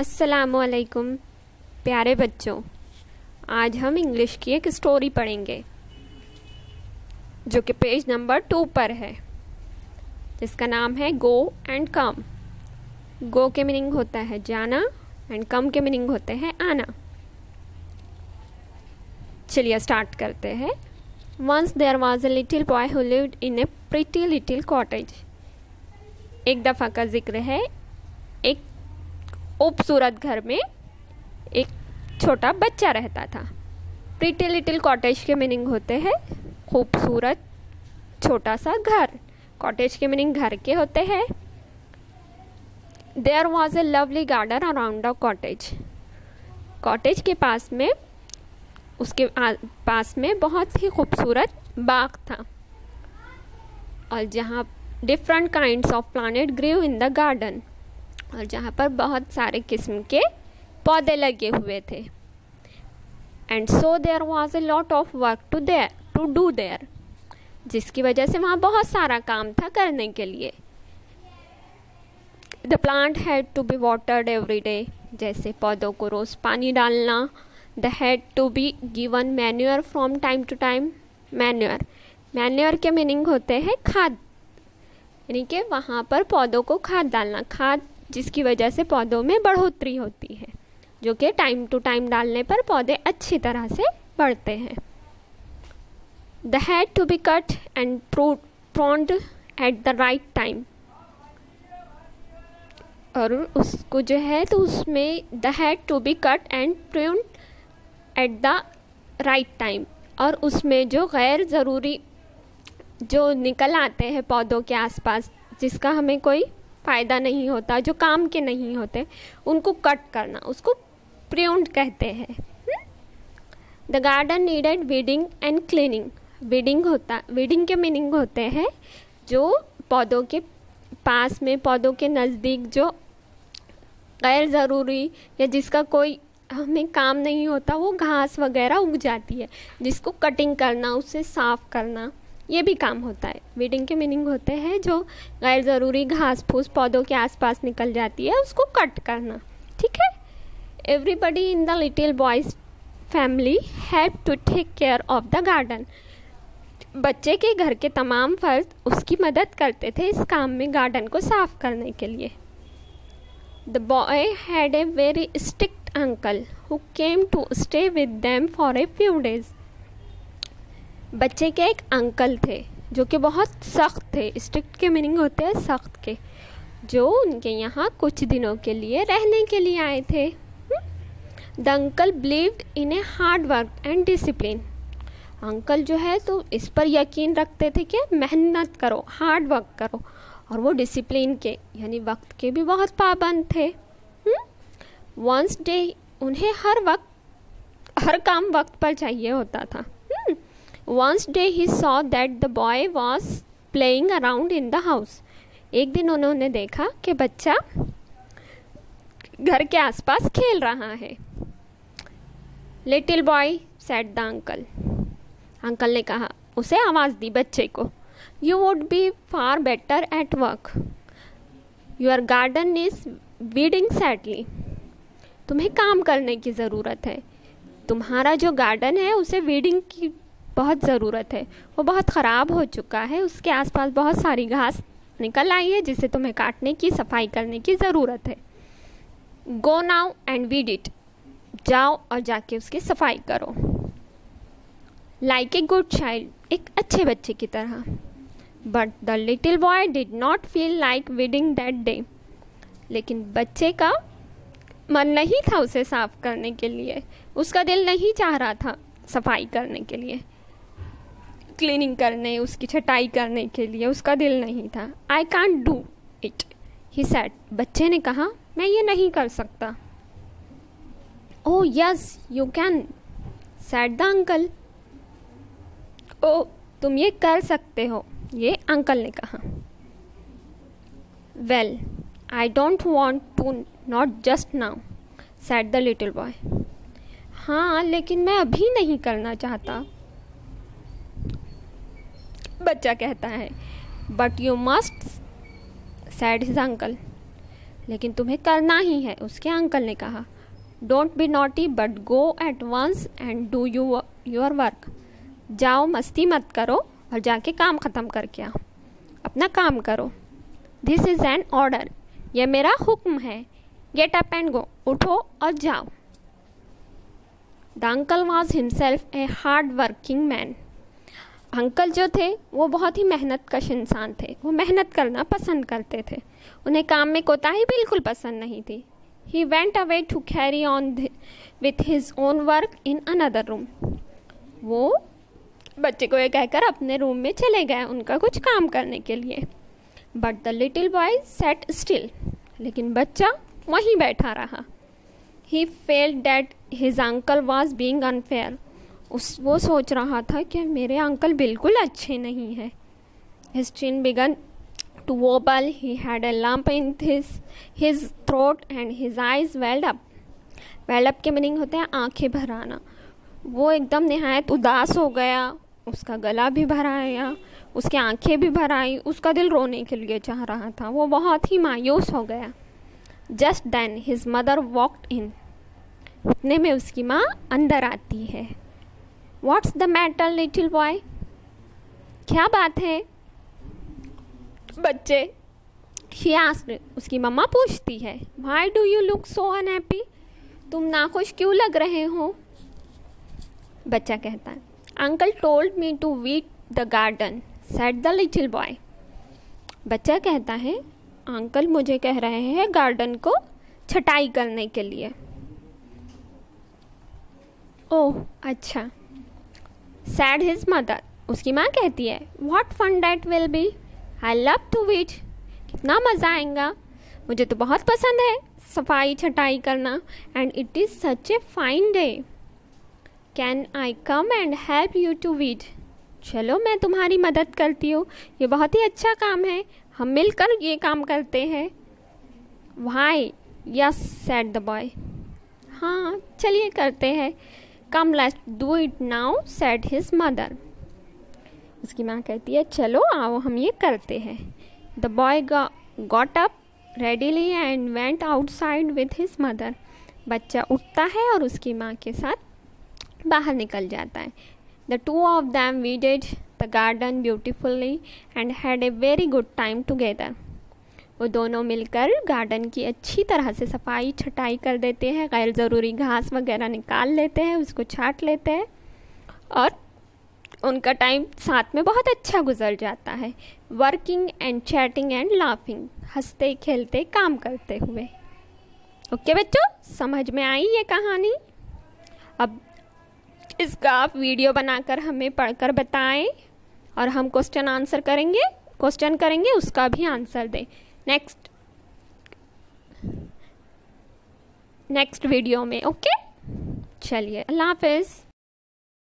अस्सलामुअलैकुम प्यारे बच्चों। आज हम इंग्लिश की एक स्टोरी पढ़ेंगे जो कि पेज नंबर 2 पर है, जिसका नाम है गो एंड कम। गो के मीनिंग होता है जाना एंड कम के मीनिंग होते हैं आना। चलिए स्टार्ट करते हैं। Once there was a little boy who lived in a pretty little cottage. एक दफ़ा का जिक्र है, एक खूबसूरत घर में एक छोटा बच्चा रहता था। प्रिटी लिटिल कॉटेज के मीनिंग होते हैं खूबसूरत छोटा सा घर। कॉटेज के मीनिंग घर के होते हैं। There was a lovely garden around the cottage. Cottage के पास में उसके पास में बहुत ही खूबसूरत बाग था, और जहाँ different kinds of plant grew in the garden, और जहाँ पर बहुत सारे किस्म के पौधे लगे हुए थे। And so there was a lot of work to do there, जिसकी वजह से वहाँ बहुत सारा काम था करने के लिए। The plant had to be watered every day, जैसे पौधों को रोज़ पानी डालना। They had to be given manure from time to time. Manure के मीनिंग होते हैं खाद, यानी कि वहाँ पर पौधों को खाद डालना, खाद जिसकी वजह से पौधों में बढ़ोतरी होती है, जो कि टाइम टू टाइम डालने पर पौधे अच्छी तरह से बढ़ते हैं। They had to be cut and pruned at the right time, और उसको जो है तो उसमें they had to be cut and pruned at the right time, और उसमें जो गैर ज़रूरी जो निकल आते हैं पौधों के आसपास, जिसका हमें कोई फ़ायदा नहीं होता, जो काम के नहीं होते, उनको कट करना, उसको प्रून्ड कहते हैं। The garden needed weeding and cleaning. Weeding के मीनिंग होते हैं जो पौधों के पास में, पौधों के नज़दीक जो गैर ज़रूरी या जिसका कोई हमें काम नहीं होता, वो घास वगैरह उग जाती है, जिसको कटिंग करना, उसे साफ़ करना, ये भी काम होता है। वीडिंग के मीनिंग होते हैं जो गैर ज़रूरी घास फूस पौधों के आसपास निकल जाती है, उसको कट करना। ठीक है। Everybody in the little boy's family had to take care of the garden. बच्चे के घर के तमाम फर्द उसकी मदद करते थे इस काम में, गार्डन को साफ करने के लिए। The boy had a very strict uncle who came to stay with them for a few days. बच्चे के एक अंकल थे जो कि बहुत सख्त थे। स्ट्रिक्ट के मीनिंग होते हैं सख्त के, जो उनके यहाँ कुछ दिनों के लिए रहने के लिए आए थे। The uncle believed in a hard work and discipline. Uncle जो है तो इस पर यकीन रखते थे कि मेहनत करो, हार्ड वर्क करो, और वो डिसिप्लिन के यानी वक्त के भी बहुत पाबंद थे। वंस डे उन्हें हर काम वक्त पर चाहिए होता था। Once day he saw that the boy was playing around in the house. एक दिन उन्होंने देखा कि बच्चा घर के आसपास खेल रहा है। Little boy said the uncle. Uncle ने कहा, उसे आवाज़ दी बच्चे को, You would be far better at work. Your garden is weeding sadly. तुम्हें काम करने की ज़रूरत है। तुम्हारा जो गार्डन है उसे वीडिंग की बहुत ज़रूरत है, वो बहुत ख़राब हो चुका है, उसके आसपास बहुत सारी घास निकल आई है जिसे तुम्हें काटने की, सफाई करने की ज़रूरत है। Go now and weed it. जाओ और जाके उसकी सफाई करो। लाइक ए गुड चाइल्ड, एक अच्छे बच्चे की तरह। But the little boy did not feel like weeding that day. लेकिन बच्चे का मन नहीं था उसे साफ करने के लिए, उसका दिल नहीं चाह रहा था सफाई करने के लिए, क्लीनिंग करने, उसकी छटाई करने के लिए उसका दिल नहीं था। I can't do it he said. बच्चे ने कहा, मैं ये नहीं कर सकता। Oh yes you can said the uncle. ओ तुम ये कर सकते हो, ये अंकल ने कहा। Well I don't want to, not just now said the little boy. हाँ लेकिन मैं अभी नहीं करना चाहता, बच्चा कहता है। But you must said his uncle. लेकिन तुम्हें करना ही है, उसके अंकल ने कहा। Don't be naughty but go at once and do your work. जाओ, मस्ती मत करो और जाके काम ख़त्म करके आओ, अपना काम करो। दिस इज़ एन ऑर्डर, यह मेरा हुक्म है। गेट अप एंड गो, उठो और जाओ। The uncle was himself a hard working man. Uncle जो थे वो बहुत ही मेहनत कश इंसान थे, वो मेहनत करना पसंद करते थे, उन्हें काम में कोताही बिल्कुल पसंद नहीं थी। He went away to carry on with his own work in another room. वो बच्चे को ये कहकर अपने रूम में चले गए उनका कुछ काम करने के लिए। But the little boy set still, लेकिन बच्चा वहीं बैठा रहा। He felt that his uncle was being unfair. वो सोच रहा था कि मेरे अंकल बिल्कुल अच्छे नहीं हैं। His chin began to wobble, he had a lump in his throat and his eyes welled up. Welled up के मीनिंग होते हैं आंखें भर आना। वो एकदम निहायत उदास हो गया, उसका गला भी भर आया, उसकी आंखें भी भर आई, उसका दिल रोने के लिए चाह रहा था, वो बहुत ही मायूस हो गया। Just then his mother walked in. उतने में उसकी माँ अंदर आती है। What's the matter little boy, क्या बात है बच्चे? शी आस्क्ड, उसकी मम्मा पूछती है। Why do you look so unhappy, तुम नाखुश क्यों लग रहे हो? बच्चा कहता है, uncle told me to weed the garden, said the little boy. बच्चा कहता है, अंकल मुझे कह रहे हैं गार्डन को छटाई करने के लिए। ओह अच्छा, सैड हिज मदर, उसकी माँ कहती है। What fun that will be, I love to weed, कितना मज़ा आएगा, मुझे तो बहुत पसंद है सफाई छटाई करना। And it is such a fine day, can I come and help you to weed, चलो मैं तुम्हारी मदद करती हूँ, ये बहुत ही अच्छा काम है, हम मिलकर ये काम करते हैं। Why yes said the boy, हाँ चलिए करते हैं। Come let's do it now said his mother, उसकी माँ कहती है चलो आओ हम ये करते हैं। The boy got up readily and went outside with his mother. बच्चा उठता है और उसकी माँ के साथ बाहर निकल जाता है। The two of them weeded the garden beautifully and had a very good time together. वो दोनों मिलकर गार्डन की अच्छी तरह से सफाई छटाई कर देते हैं, गैर ज़रूरी घास वगैरह निकाल लेते हैं, उसको छांट लेते हैं और उनका टाइम साथ में बहुत अच्छा गुजर जाता है। Working and chatting and laughing, हंसते खेलते काम करते हुए। ओके बच्चों, समझ में आई ये कहानी? अब इसका आप वीडियो बनाकर हमें पढ़कर बताएं और हम क्वेश्चन करेंगे उसका भी आंसर दें नेक्स्ट वीडियो में। ओके, चलिए अल्लाह हाफिज़।